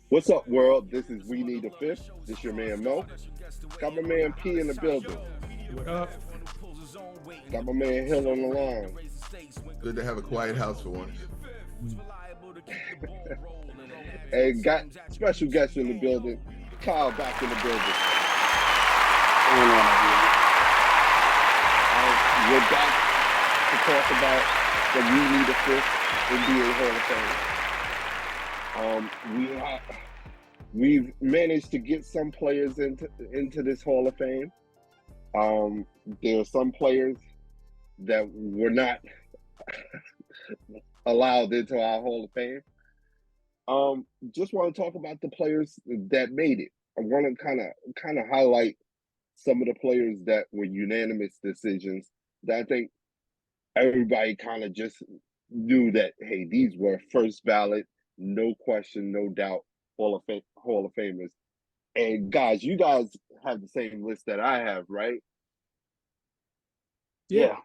What's up, world? This is We Need a Fifth. This your man Mo. Got my man P in the building. What up? Got my man Hill on the line. Good to have a quiet house for once. And got special guest in the building. Karl back in the building. We're back to talk about the We Need a Fifth NBA Hall of Fame. We've managed to get some players into this Hall of Fame. There are some players that were not allowed into our Hall of Fame. Just want to talk about the players that made it. I want to kind of highlight some of the players that were unanimous decisions that I think everybody kind of just knew that, hey, these were first ballot, no question, no doubt, Hall of Famers. And guys, you guys have the same list that I have, right? Yeah.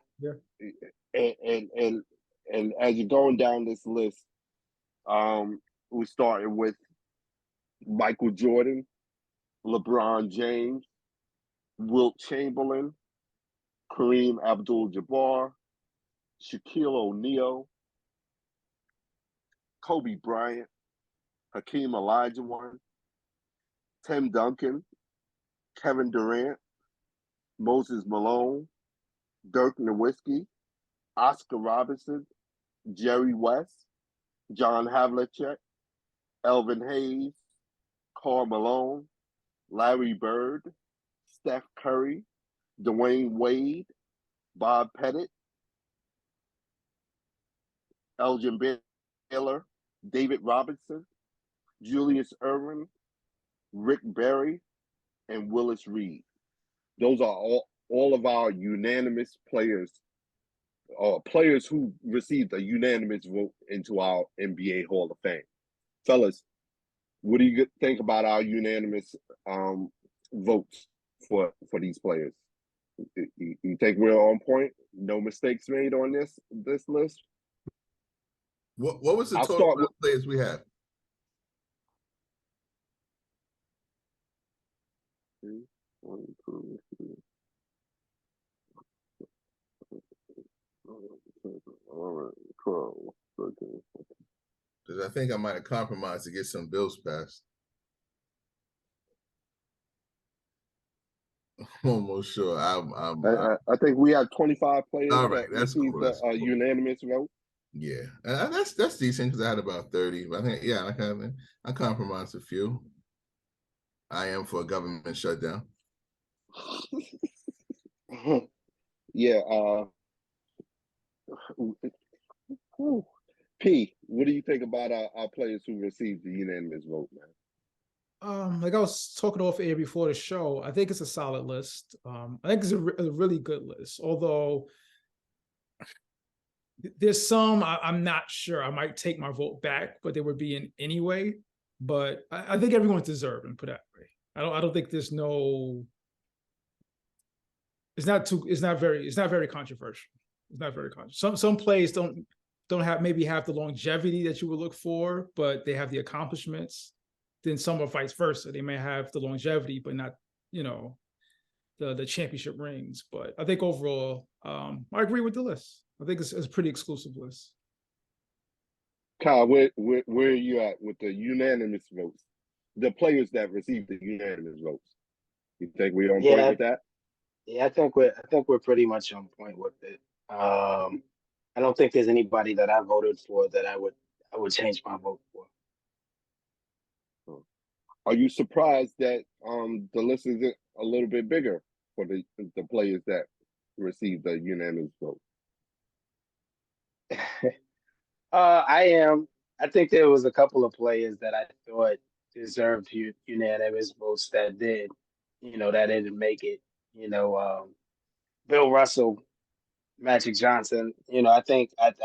And as you're going down this list, we started with Michael Jordan, LeBron James, Wilt Chamberlain, Kareem Abdul-Jabbar, Shaquille O'Neal, Kobe Bryant, Hakeem Olajuwon, Tim Duncan, Kevin Durant, Moses Malone, Dirk Nowitzki, Oscar Robertson, Jerry West, John Havlicek, Elvin Hayes, Karl Malone, Larry Bird, Steph Curry, Dwayne Wade, Bob Pettit, Elgin Baylor, David Robinson, Julius Erving, Rick Barry, and Willis Reed. Those are all of our unanimous players, or players who received a unanimous vote into our NBA Hall of Fame. Fellas, what do you think about our unanimous votes for these players? You think we're on point? No mistakes made on this list? What was the total of players we have? One, two, three. Because I think I might have compromised to get some bills passed. I'm almost sure. I think we have 25 players that received cool. a unanimous vote. Yeah, that's decent because I had about 30. But I think I compromised a few. I am for a government shutdown. Yeah. P, what do you think about our players who received the unanimous vote, man? Like I was talking off air before the show, I think it's a solid list. I think it's a really good list. Although there's some I'm not sure. I might take my vote back, but they would be in anyway. But I think everyone's deserving, put that way. I don't think there's no. It's not very controversial. It's not very controversial. Some plays don't have the longevity that you would look for, but they have the accomplishments. Then some are vice versa. They may have the longevity, but not, the championship rings. But I think overall, I agree with the list. I think it's a pretty exclusive list. Kyle, where are you at with the unanimous votes? The players that received the unanimous votes. You think we're on point with that? Yeah, I think we're pretty much on point with it. I don't think there's anybody that I voted for that I would change my vote for. Are you surprised that the list is a little bit bigger for the players that received the unanimous vote? I am. I think there was a couple of players that I thought deserved unanimous votes that did. That didn't make it. Bill Russell, Magic Johnson. I think I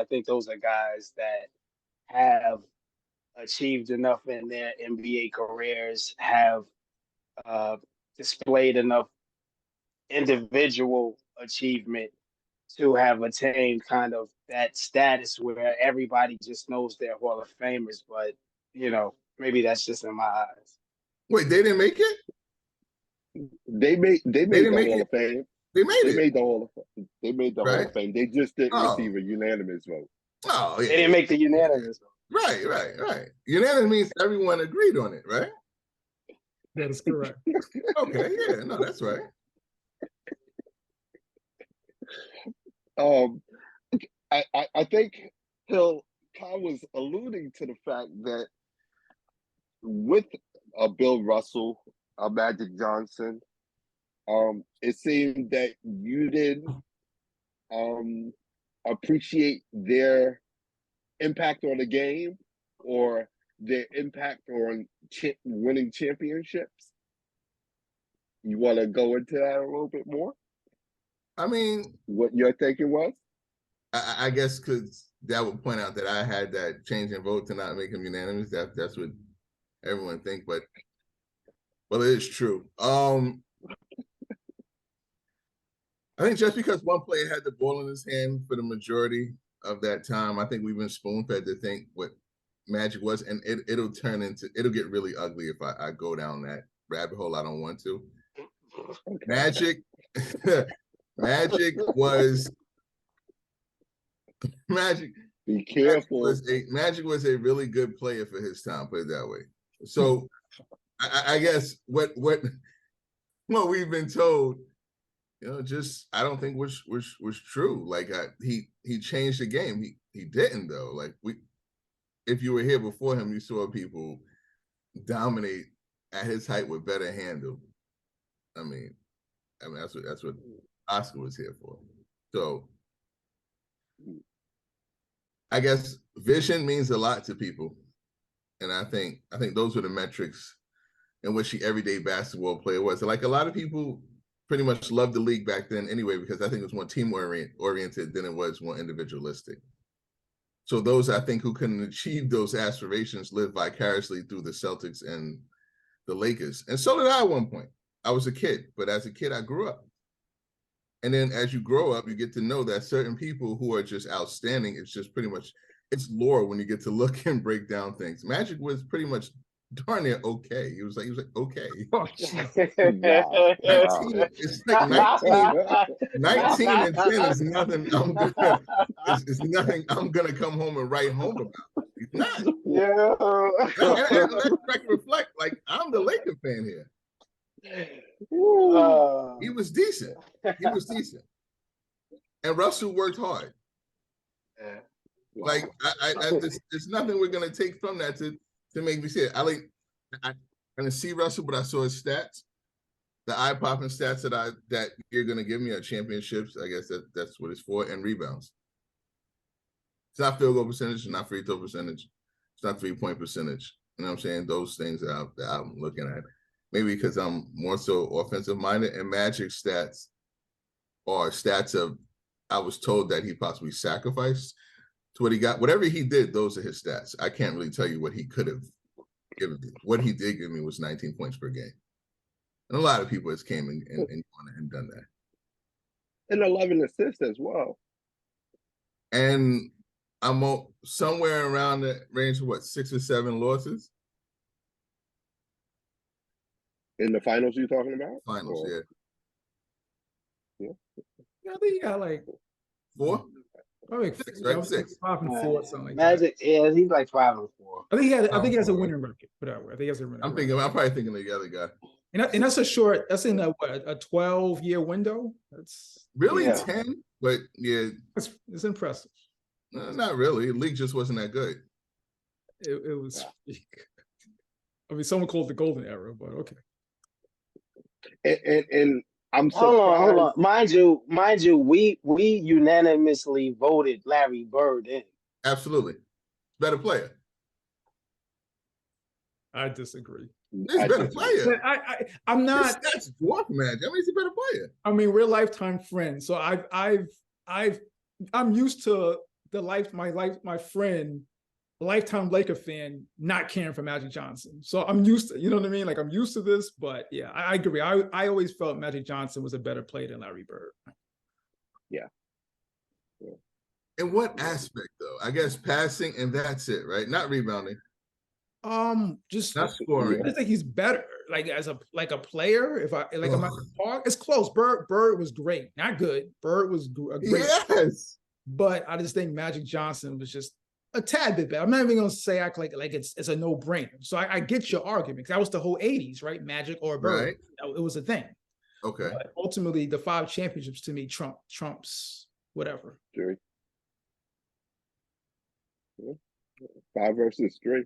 think those are guys that have achieved enough in their NBA careers, have displayed enough individual achievement to have attained kind of that status where everybody just knows they're Hall of Famers. But, maybe that's just in my eyes. Wait, they didn't make it? They made didn't the make Hall it? of Fame. They made They it. made the Hall of They made the Hall Right. of Fame. They just didn't Oh. receive a unanimous vote. Oh, yeah. They didn't make the unanimous. Right. Unanimous means everyone agreed on it, right? That is correct. Okay, yeah, no, that's right. I think Kyle was alluding to the fact that with Bill Russell, Magic Johnson, it seemed that you didn't appreciate their impact on the game or their impact on winning championships. You want to go into that a little bit more? I mean, what your thinking was? I guess because that would point out that I had that change in vote to not make him unanimous. That's what everyone think, but well, it is true. I think just because one player had the ball in his hand for the majority of that time, I think we've been spoon-fed to think what Magic was, and it'll get really ugly if I go down that rabbit hole. I don't want to. Okay. Magic was Magic. Be careful. Magic was a really good player for his time, put it that way. So I guess what we've been told, just I don't think was true. Like he changed the game. He didn't though. Like if you were here before him, you saw people dominate at his height with better handle. I mean that's what Oscar was here for. So I guess vision means a lot to people, and I think those were the metrics in which the everyday basketball player was. Like a lot of people pretty much loved the league back then anyway, because I think it was more team oriented than it was more individualistic. So those I think who couldn't achieve those aspirations lived vicariously through the Celtics and the Lakers, and so did I at one point. I was a kid, but as a kid I grew up. And then as you grow up, you get to know that certain people who are just outstanding, it's just pretty much, it's lore when you get to look and break down things. Magic was pretty much darn near okay. He was like okay. Oh, 19, it's like 19 and 10 is nothing I'm gonna come home and write home about. It's not. Yeah. And let reflect, like I'm the Laker fan here. He was decent. And Russell worked hard. Yeah. Like there's nothing we're gonna take from that to make me say it. I didn't see Russell, but I saw his stats. The eye-popping stats that you're gonna give me are championships. I guess that's what it's for, and rebounds. It's not field goal percentage, it's not free throw percentage, it's not 3-point percentage. You know what I'm saying? Those things that I'm looking at. Maybe because I'm more so offensive minded, and Magic stats are stats of, I was told that he possibly sacrificed to what he got. Whatever he did, those are his stats. I can't really tell you what he could have given me. What he did give me was 19 points per game. And a lot of people has came and done that. And 11 assists as well. And I'm somewhere around the range of what, 6 or 7 losses? In the finals you're talking about? Finals, or? Yeah, I think he got like 4? Probably 6, right? 6. 5 and 4, something like Magic, that. yeah, he's like 5 and 4. I think he has a winning record. Put that way. I think he has a winning record. I'm probably thinking of the other guy. And that's a short. That's in a 12-year window. That's really 10, but yeah, it's impressive. Not really. The league just wasn't that good. It was. I mean, someone called it the golden era, but okay. And I'm surprised. Hold on. Mind you, we unanimously voted Larry Bird in. Absolutely. Better player. I disagree. He's a better player. I'm not. That's dwarf Magic. I mean, he's a better player. I mean, we're lifetime friends, so I'm used to my friend, lifetime Laker fan, not caring for Magic Johnson. So I'm used to, you know what I mean? Like I'm used to this, but yeah, I agree. I always felt Magic Johnson was a better player than Larry Bird. Yeah. In what aspect though? I guess passing and that's it, right? Not rebounding. Just Not scoring. I just think he's better. Like as a player, if I like, I'm not it's close. Bird was great, not good. Bird was great. Yes, but I just think Magic Johnson was just a tad bit better. I'm not even gonna say act like it's a no brainer. So I get your argument. That was the whole '80s, right? Magic or Bird. Right. It was a thing. Okay. But ultimately, the 5 championships to me trumps whatever. 3. 5 versus 3.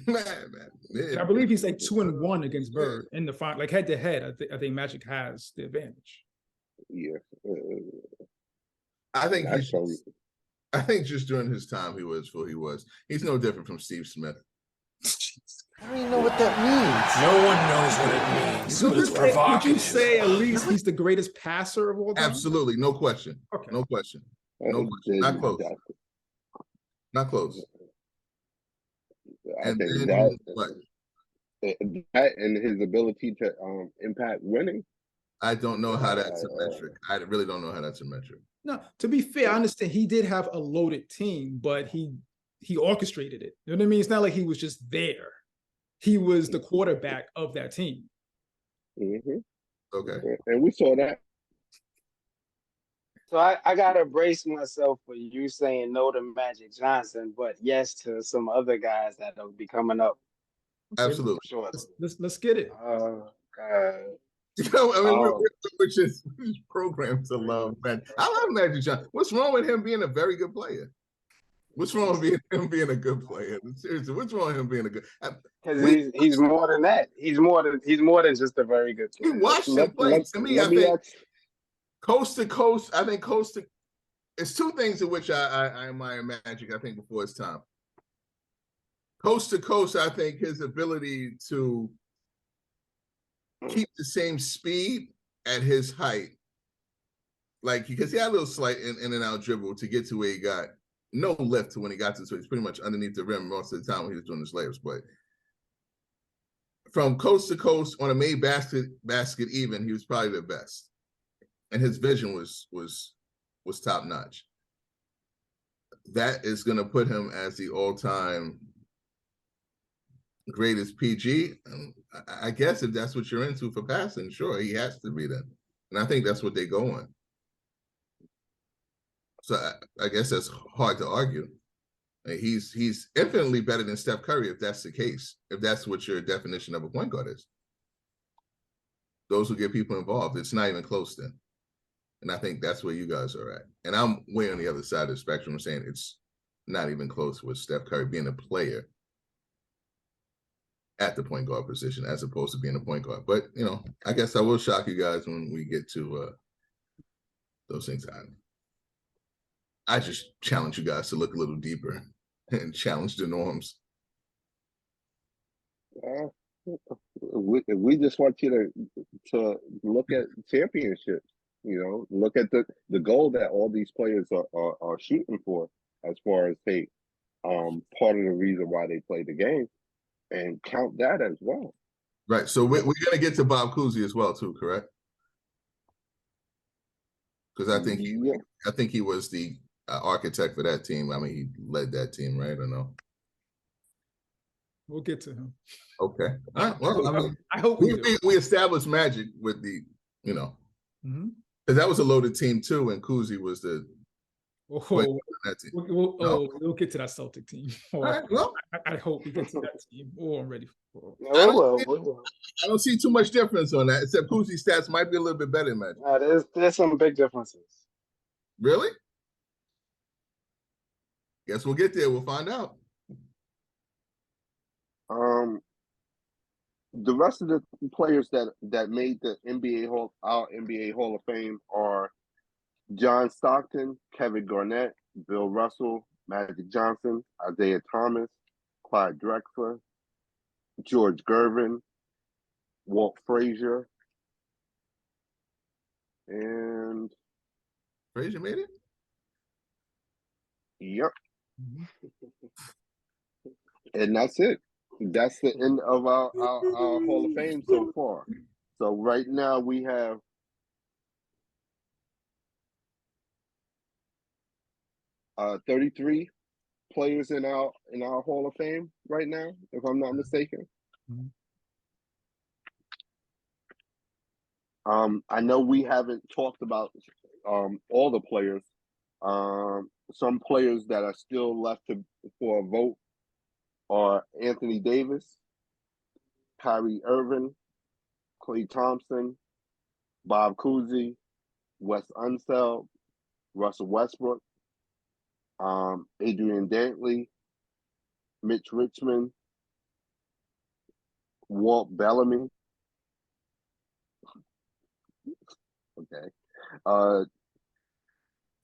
Man. I believe he's like 2-1 against Bird in the final, like head to head. I think Magic has the advantage. Yeah. I think just during his time he was who he was. He's no different from Steve Smith. I don't even know what that means. No one knows what it means. But it's provocative. Would you say at least he's the greatest passer of all time? Absolutely, no question. Okay. No question. No question. Not close. Not close. I think that and his ability to impact winning. I don't know how that's a metric. I really don't know how that's a metric. No, to be fair, I understand he did have a loaded team, but he orchestrated it. You know what I mean? It's not like he was just there. He was the quarterback of that team. Mm-hmm. Okay. And we saw that. So I gotta brace myself for you saying no to Magic Johnson, but yes to some other guys that'll be coming up. Absolutely. Sure. Let's get it. God. You know, I mean, we're just programmed to love, man. I love Magic Johnson. What's wrong with him being a very good player? What's wrong with him being a good player? Seriously, what's wrong with him being a good? Because he's more than that. He's more than just a very good player. You watched him play. To me, I think coast to coast. I think coast to. It's 2 things in which I admire Magic. I think before his time. Coast to coast, I think his ability to keep the same speed at his height, like because he had a little slight in and out dribble to get to where he got. No lift to when he got to, so he's pretty much underneath the rim most of the time when he was doing his layups. But from coast to coast on a made basket even, he was probably the best, and his vision was top notch. That is going to put him as the all-time greatest PG. I guess if that's what you're into for passing, sure, he has to be then, and I think that's what they go on. So I guess that's hard to argue. He's infinitely better than Steph Curry if that's the case, if that's what your definition of a point guard is. Those who get people involved, it's not even close then. And I think that's where you guys are at. And I'm way on the other side of the spectrum saying it's not even close with Steph Curry being a player at the point guard position as opposed to being a point guard. But, you know, I guess I will shock you guys when we get to those things. I just challenge you guys to look a little deeper and challenge the norms. We just want you to look at championships. You know, look at the goal that all these players are shooting for, as far as part of the reason why they play the game, and count that as well. Right. So we're gonna get to Bob Cousy as well too, correct? Because I think he was the architect for that team. I mean, he led that team, right? Or no? We'll get to him. Okay. All right. Well, I mean, I hope we established Magic with the, you know, because that was a loaded team too, and Cousy was the. That team. We'll get to that Celtic team. All right, well, I hope we get to that team. Oh, I'm ready for it. I don't see too much difference on that, except Cousy's stats might be a little bit better than Magic. There's some big differences. Really? Guess we'll get there. We'll find out. The rest of the players that made the our NBA Hall of Fame are John Stockton, Kevin Garnett, Bill Russell, Magic Johnson, Isaiah Thomas, Clyde Drexler, George Gervin, Walt Frazier, and Frazier made it? Yep. And that's it. That's the end of our Hall of Fame so far. So right now we have players in our Hall of Fame right now, if I'm not mistaken. I know we haven't talked about all the players. Some players that are still left for a vote are Anthony Davis, Kyrie Irving, Klay Thompson, Bob Cousy, Wes Unseld, Russell Westbrook, Adrian Dantley, Mitch Richmond, Walt Bellamy. Okay.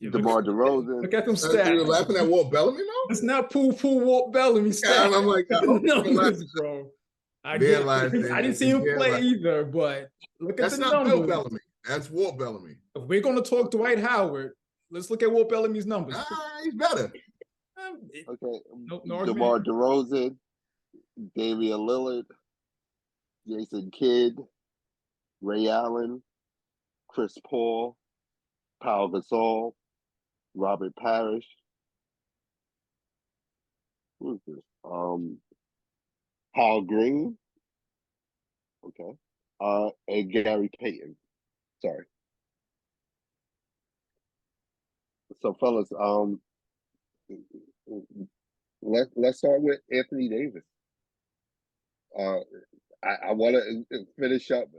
DeMar DeRozan. Look at them You're stats. laughing at Walt Bellamy now? It's not poo Walt Bellamy stats. Yeah, I'm like, numbers, bro. I didn't see him play either, but look at the numbers. That's not Bill Bellamy. That's Walt Bellamy. If we're going to talk Dwight Howard, let's look at Walt Bellamy's numbers. He's better. Okay. No DeMar DeRozan, Damian Lillard, Jason Kidd, Ray Allen, Chris Paul, Pau Gasol, Robert Parrish. Who is this? Hal Green. Okay. And Gary Payton. Sorry. So fellas, let's start with Anthony Davis. I want to finish up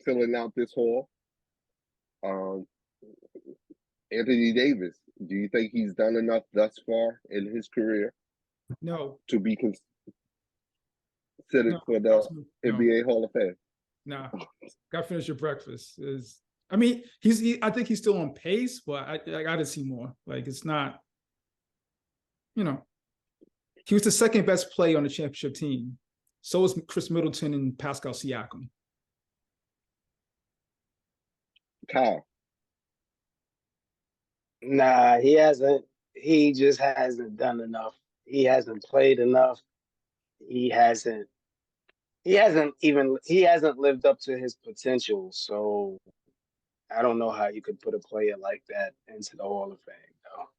filling out this hall. Anthony Davis, do you think he's done enough thus far in his career? No. To be considered for the NBA Hall of Fame? Nah. Got to finish your breakfast. I think he's still on pace, but I got to see more. Like, it's not, he was the second best player on the championship team. So was Chris Middleton and Pascal Siakam. Kyle. Nah, he hasn't. He just hasn't done enough. He hasn't played enough. He hasn't lived up to his potential. So I don't know how you could put a player like that into the Hall of Fame, though.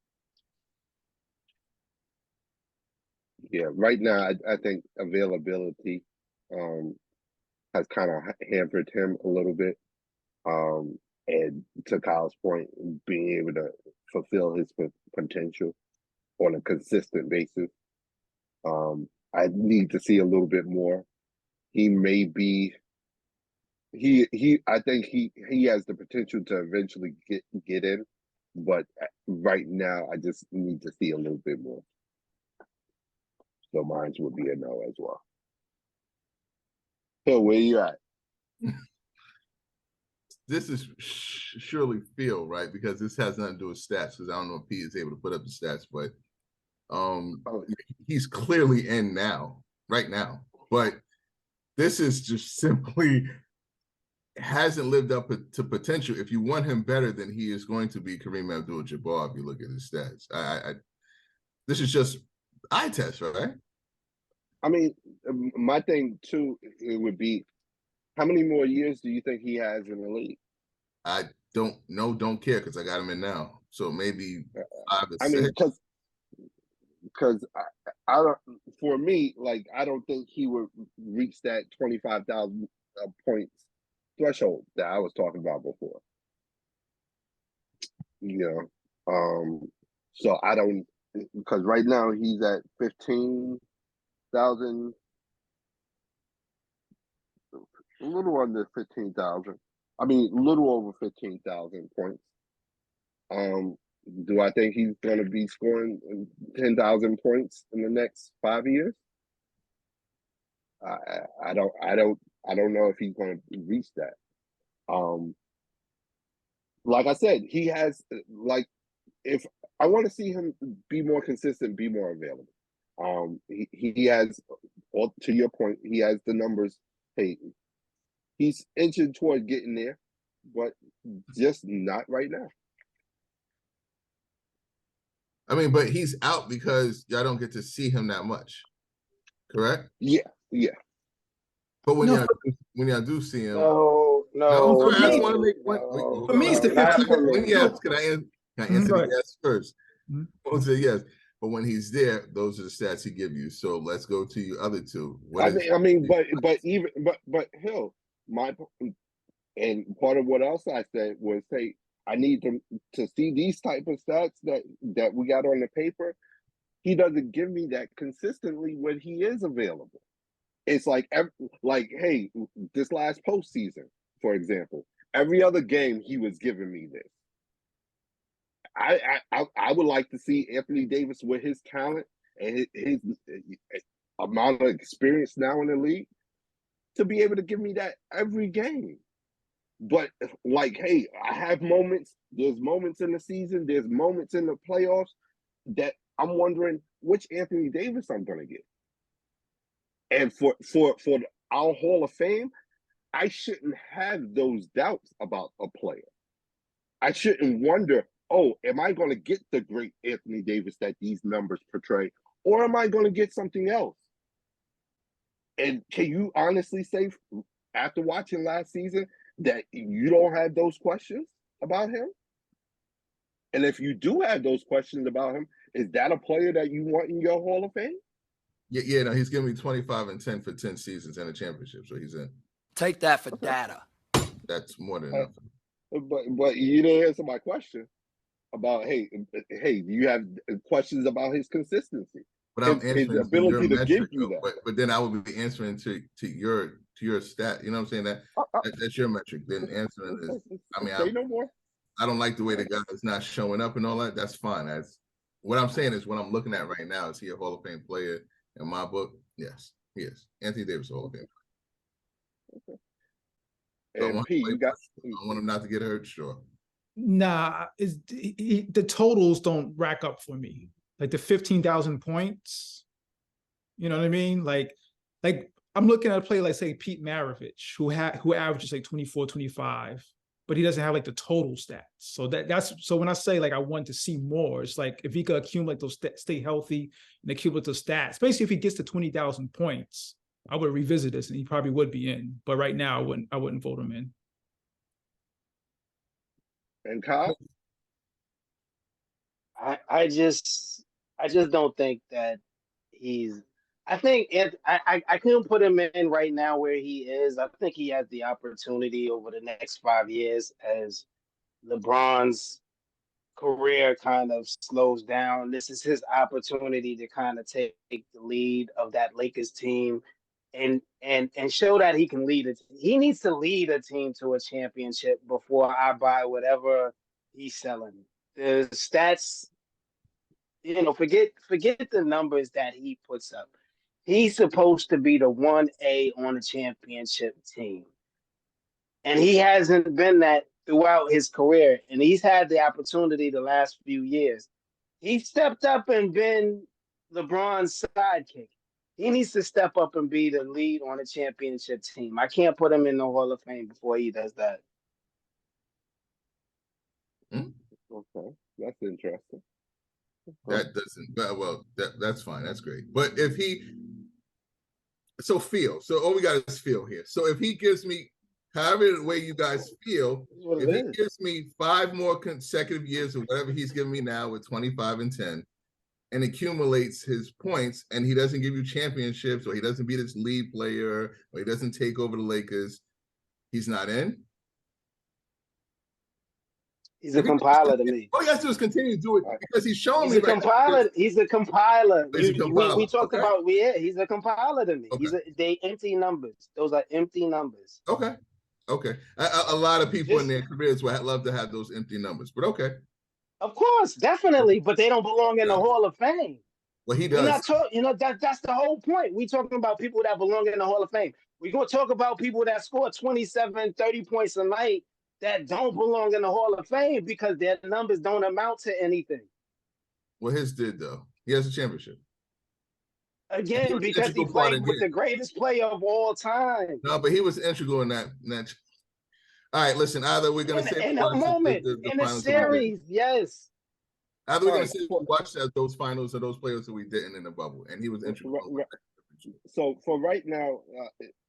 Yeah, right now I think availability has kind of hampered him a little bit. And to Kyle's point, being able to fulfill his potential on a consistent basis. I need to see a little bit more. He may be. I think he has the potential to eventually get in, but right now I just need to see a little bit more. So mine would be a no as well. So where you at? This is surely Phil, right? Because this has nothing to do with stats. Because I don't know if he is able to put up the stats, but he's clearly in now, right now. But this is just simply hasn't lived up to potential. If you want him better, then he is going to be Kareem Abdul-Jabbar if you look at his stats. This is just eye test, right? I mean, my thing too, it would be, how many more years do you think he has in the league? I don't know, don't care, because I got him in now. So maybe 5 or 6. I mean, because I don't. For me, like, I don't think he would reach that 25,000 points threshold that I was talking about before. So I don't, because right now he's at 15,000. A little under 15,000. I mean, a little over 15,000 points. Do I think he's going to be scoring 10,000 points in the next 5 years? I don't know if he's going to reach that. Like I said, he has, like, if I want to see him be more consistent, be more available. He has, to your point, he has the numbers. Hey, he's inching toward getting there, but just not right now. I mean, but he's out because y'all don't get to see him that much, correct? Yeah. But when y'all do see him, no. I just want to make one. For me, it's the 15. Yes, can I answer the yes first? I would say yes. but when he's there, those are the stats he give you. So let's go to you other two. But Hill, and part of what else I said was, say, I need to see these type of stats that we got on the paper. He doesn't give me that consistently when he is available. It's like, hey, this last postseason, for example, every other game he was giving me this. I would like to see Anthony Davis with his talent and his amount of experience now in the league to be able to give me that every game. But like, hey, I have moments. There's moments in the season. There's moments in the playoffs that I'm wondering which Anthony Davis I'm going to get. And for our Hall of Fame, I shouldn't have those doubts about a player. I shouldn't wonder, oh, am I going to get the great Anthony Davis that these numbers portray, or am I going to get something else? And can you honestly say, after watching last season, that you don't have those questions about him? And if you do have those questions about him, is that a player that you want in your Hall of Fame? Yeah, no, he's giving me 25 and 10 for 10 seasons and a championship, so he's in. Take that for data. That's more than enough. But you didn't answer my question about, hey, do you have questions about his consistency? But I'm answering his ability to give you that. But then I would be answering to your stat. You know what I'm saying? That's your metric. Then answering is, I mean, say no more. I don't like the way the guy is not showing up and all that. That's fine. What I'm saying is, what I'm looking at right now, is he a Hall of Fame player in my book? Yes, he is. Anthony Davis, Hall of Fame. Okay. So And P, I want him not to get hurt. Sure. Nah, the totals don't rack up for me. Like the 15,000 points, you know what I mean? Like I'm looking at a player like, say, Pete Maravich, who averages like 24, 25, but he doesn't have like the total stats. So so when I say like I want to see more, it's like if he could accumulate those, stay healthy and accumulate those stats. Basically, if he gets to 20,000 points, I would revisit this and he probably would be in. But right now, I wouldn't vote him in. And Kyle? I just don't think that he's. I think I couldn't put him in right now where he is. I think he has the opportunity over the next 5 years as LeBron's career kind of slows down. This is his opportunity to kind of take the lead of that Lakers team and show that he can lead it. He needs to lead a team to a championship before I buy whatever he's selling. The stats, forget the numbers that he puts up. He's supposed to be the 1A on a championship team. And he hasn't been that throughout his career. And he's had the opportunity the last few years. He stepped up and been LeBron's sidekick. He needs to step up and be the lead on a championship team. I can't put him in the Hall of Fame before he does that. Okay, that's interesting. That doesn't, that's fine. That's great. But if all we got is feel here. So if he gives me, however the way you guys feel, if he gives me 5 more consecutive years of whatever he's giving me now with 25 and 10 and accumulates his points, and he doesn't give you championships, or he doesn't beat his lead player, or he doesn't take over the Lakers, he's not in? He's a compiler to me. All he has to do is continue to do it because he's showing me. He's a compiler. He's a compiler. We talked about, he's a compiler to me. Okay. They empty numbers. Those are empty numbers. Okay. A lot of people in their careers would love to have those empty numbers, but okay. Of course, definitely, but they don't belong in the Hall of Fame. Well, he does. We're not that's the whole point. We're talking about people that belong in the Hall of Fame. We're going to talk about people that score 27, 30 points a night that don't belong in the Hall of Fame because their numbers don't amount to anything. Well, his did, though. He has a championship. Again, because he played with the greatest player of all time. No, but he was integral in that. All right, listen, either we're going to say... In a moment, in a series, yes. Either we're going to say we watched those finals or those players that we didn't in the bubble, and he was integral. So for right now,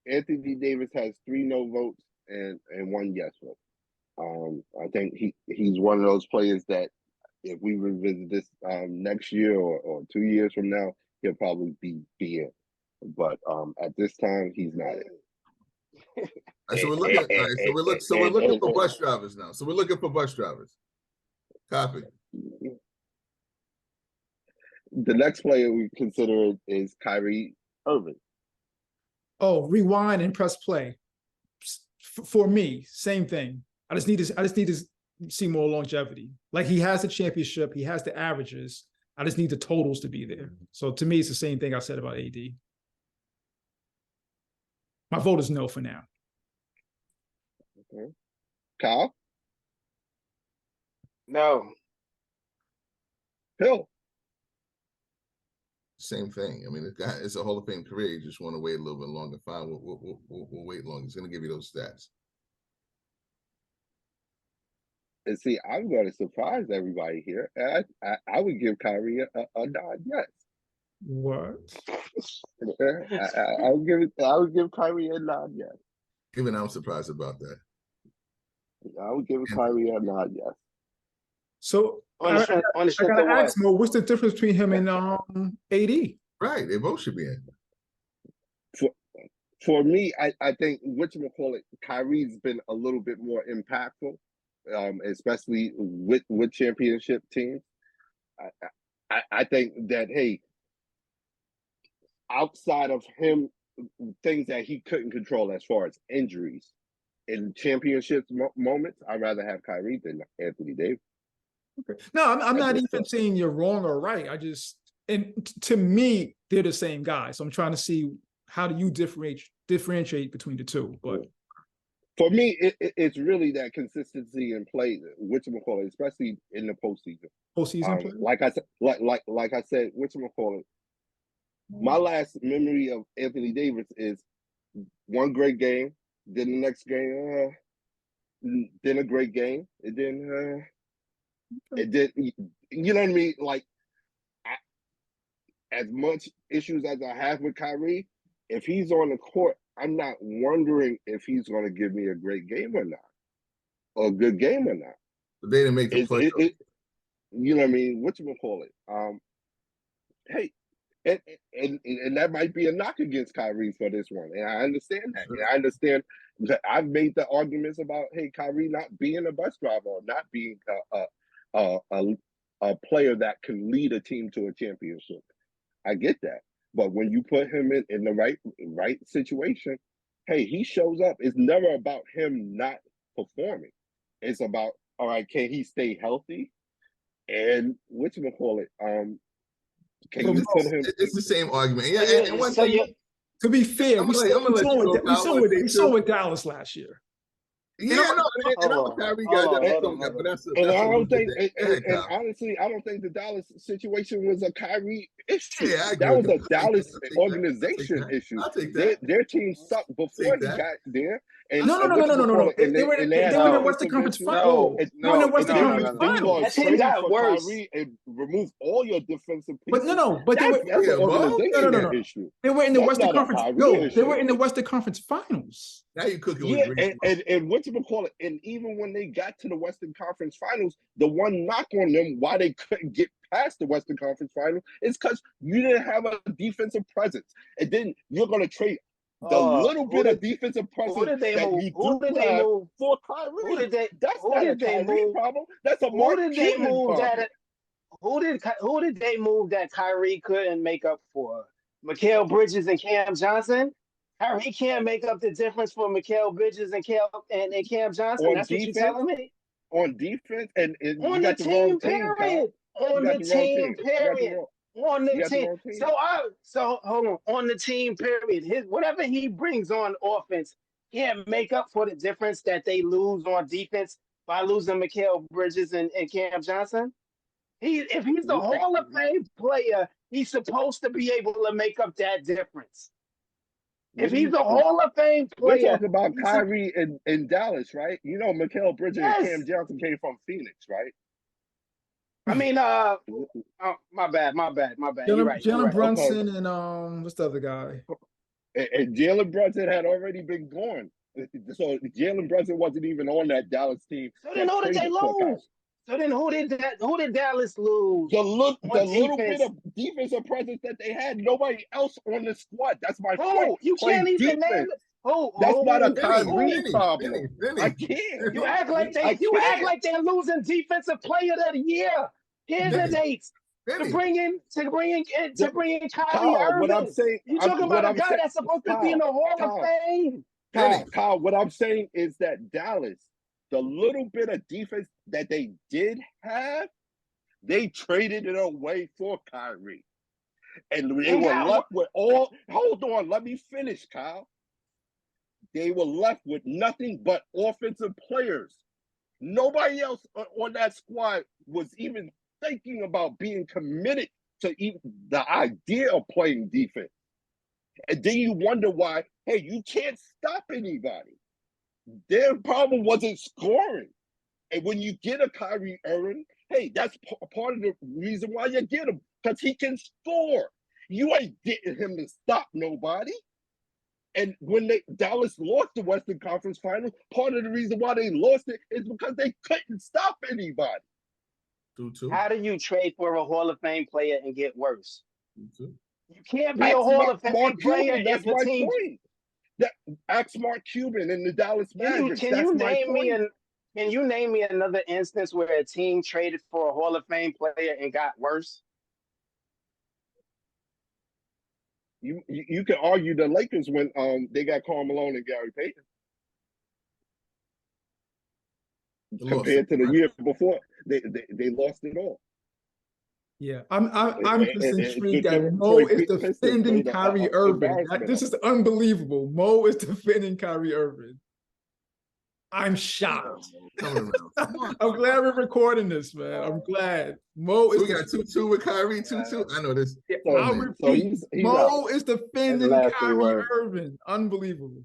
Anthony Davis has 3 no votes and 1 yes vote. I think he's one of those players that if we revisit this next year or 2 years from now, he'll probably be in. But at this time, he's not in. All right, so we're looking. All right, so we're looking for bus drivers now. So we're looking for bus drivers. Copy. The next player we consider is Kyrie Irving. Oh, rewind and press play. For me, same thing. I just need to see more longevity. Like, he has the championship, he has the averages. I just need the totals to be there. So to me, it's the same thing I said about AD. My vote is no for now. Okay. Kyle? No. Phil? Same thing. I mean, it's a Hall of Fame career. You just want to wait a little bit longer. Fine, we'll wait longer. He's going to give you those stats. And see, I'm going to surprise everybody here. I would give Kyrie a nod, yes. What? I would give Kyrie a nod, yes. Even I'm surprised about that. I would give Kyrie a nod, yes. So I gotta ask Mo, what's the difference between him and AD? Right, they both should be in. For me, I think Kyrie's been a little bit more impactful, especially with championship teams. I think that, hey, outside of him, things that he couldn't control as far as injuries in championship moments, I'd rather have Kyrie than Anthony Davis. Okay. No, I'm not even saying you're wrong or right. And to me, they're the same guy. So I'm trying to see, how do you differentiate between the two? But for me, it's really that consistency in play, especially in the postseason. Postseason play? Like I said, my last memory of Anthony Davis is one great game, then the next game, then a great game, and then you know what I mean? Like, as much issues as I have with Kyrie, if he's on the court, I'm not wondering if he's going to give me a great game or not, or a good game or not. But they didn't make the playoffs. You know what I mean? Hey, and that might be a knock against Kyrie for this one, and I understand that. And I understand that I've made the arguments about, hey, Kyrie not being a bus driver or not being a player that can lead a team to a championship. I get that. But when you put him in the right situation, hey, he shows up. It's never about him not performing. It's about, all right, can he stay healthy? And can you put him? It's the same argument. Yeah, to be fair, we saw with Dallas last year. Yeah, and I'm a Kyrie guy. Honestly, I don't think the Dallas situation was a Kyrie issue. Yeah, that was a Dallas organization issue. I'll take that. Their team sucked before he got there. And no. They were in the Western Conference Finals. That team got worse. And remove all your defensive pieces. But they were issue. They were in the Western Conference. They were in the Western Conference Finals. Now you're cooking with grease. And even when they got to the Western Conference Finals, the one knock on them why they couldn't get past the Western Conference Finals is because you didn't have a defensive presence. And then you're going to trade the little bit of defensive presence that you do have for Kyrie. That's not a Kyrie problem. That's a Mark Cuban problem. Who did they move that Kyrie couldn't make up for? Mikal Bridges and Cam Johnson? Kyrie can't make up the difference for Mikal Bridges and Cam Johnson. That's what you're telling me? On defense and on the team, period. On the team, period. On the team. So hold on. On the team, period. Whatever he brings on offense can't make up for the difference that they lose on defense by losing Mikal Bridges and Cam Johnson. If he's the Hall of Fame player, he's supposed to be able to make up that difference. If he's a Hall of Fame player, we're talking about Kyrie in Dallas, right? You know, Mikal Bridges and Cam Johnson came from Phoenix, right? I mean, my bad. You're right. Jalen Brunson and what's the other guy? And Jalen Brunson had already been gone, so Jalen Brunson wasn't even on that Dallas team. So then who did they lose? So then who did Dallas lose? The little bit defense? of defensive presence that they had, nobody else on the squad. That's my Oh, point. you can't even defense. name it. Oh, That's not a Vinny, Kyrie problem. Vinny. I can't. You act like they're losing defensive player of the year candidates to bring in Kyrie Kyle, what I'm Irving. saying, You talking about a guy that's supposed to be in the Hall of Fame? Kyle, what I'm saying is that Dallas, the little bit of defense that they did have, they traded it away for Kyrie. And they were left with all. Hold on, let me finish, Kyle. They were left with nothing but offensive players. Nobody else on that squad was even thinking about being committed to even the idea of playing defense. And then you wonder why, hey, you can't stop anybody. Their problem wasn't scoring. And when you get a Kyrie Irving, hey, that's part of the reason why you get him, because he can score. You ain't getting him to stop nobody. And when Dallas lost the Western Conference Finals, part of the reason why they lost it is because they couldn't stop anybody. 2-2. How do you trade for a Hall of Fame player and get worse? 2-2. You can't be a Hall of Fame player if That's the my team. point. Ask Mark Cuban in the Dallas Mavericks. Can you name me another instance where a team traded for a Hall of Fame player and got worse? You can argue the Lakers when they got Karl Malone and Gary Payton compared to the year before. They lost it all. Yeah, I'm just intrigued that Mo is defending Kyrie Irving. This is unbelievable. Mo is defending Kyrie Irving. I'm shocked. I'm glad we're recording this, man. I'm glad. Mo is. We got 2-2 with Kyrie. 2-2. I know this. I'll repeat. He's Mo is defending That's Kyrie Irving. Unbelievable.